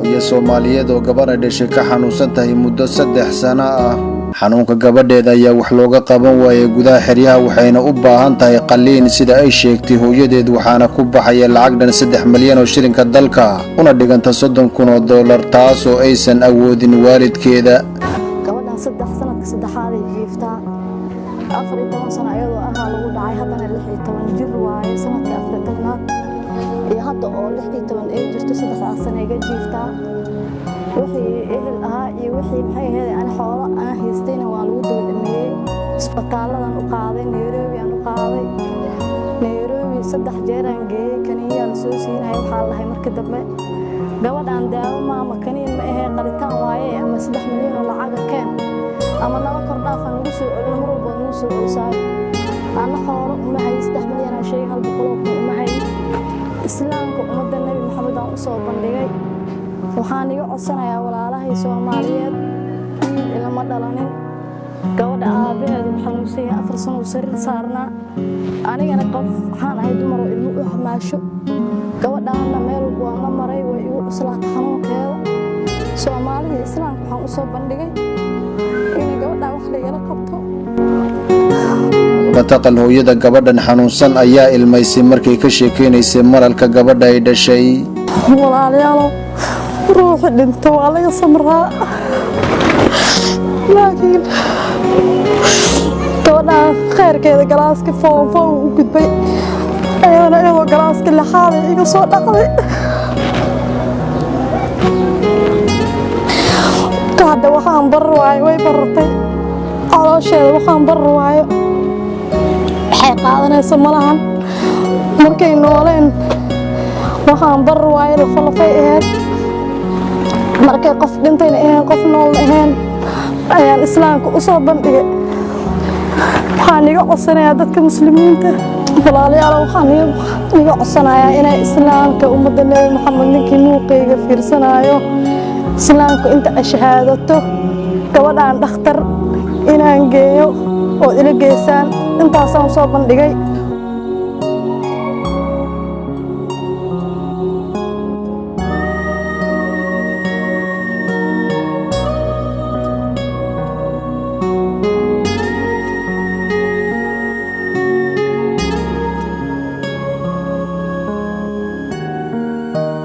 hooyo Soomaaliyeed oo gabar dhashay ka xanuunsan tahay muddo 3 sano ah. xanuunka gabadheeda ayaa wax looga qaban waayay gudaha xeryaha waxayna u baahan tahay qaliin sida ay sheegtay hooyadeed waxaana ku baxaya lacag dhan 3 milyan oo shilinka dalka una dhiganta $30,000 taas oo aysan awoodin waalidkeeda. gabadhan 3 sanadka saddexaad ay jiiftaa 14 sano ayadoo ahaa lagu dhacay haddana 16 jir waaye sanadka 14aad iyo hadda oo 16 ay jirto 3 sano ay jiiftaa wixii ehel ahaa iyo wixii maxay ahayd aan xoolo aan haystayna waa lagu dawladmeeyay isbitaaladan u qaaday Nairobi aan u qaaday Nairobi 3 jeer aan geeyay kaniya la soo siinay waxa la dhahay markii dambe gabadhan daawo maama kaniin ma ahayn qalitaan waaye ama 3 milyan oo lacag keen ama nala kordhaafan lagu soo celin mar walba lagu soo celisaay ana xoolo uma hay 3 milyan oo shay hal boqol oo uma hay islaamka ummadda nabi maxamed aan u soo bandhigay waxaan iga codsanayaa walaalahay Soomaaliyeed ilama dhalanin gabadha aabaheedu xanuunsan 4 sano sariir saarnaa anigana qof waxaan ahay dumar oo ilmo u xamaasho gabadhaana meel walba la maray way igu cuslaatay xanuunkeeda Soomaalida islaamka waxaan u soo bandhigay in gabadha wax la yara qabto. bataqal hooyada gabadhan xanuunsan ayaa ilmaysay markay ka sheekeynaysa maralka gabadha ay dhashay. walaalayaal روح انت وعلي سمراء لكن تونا خير كذا جلاسك فوق وقد بي انا ايوه جلاسك اللي حالي ايوه صوت نقضي قاعدة وحان برواي وي برطي على شيء وحان برواي حيقا انا يسملهن مركي نولين وحان برواي لفلفي ايهاد markay qof dhintayna ahaan qof nool ahaan ayaan islaamka u soo bandhigay waxaan iga codsanayaa dadka muslimiinta walaalayaal waxaan iga codsanayaa inay islaamka ummadda nabi maxamed ninkii muuqayga fiirsanayo islaamka inta shahaadato gabadhan dhakhtar inaan geeyo oo ila geysaan intaasaan soo bandhigay.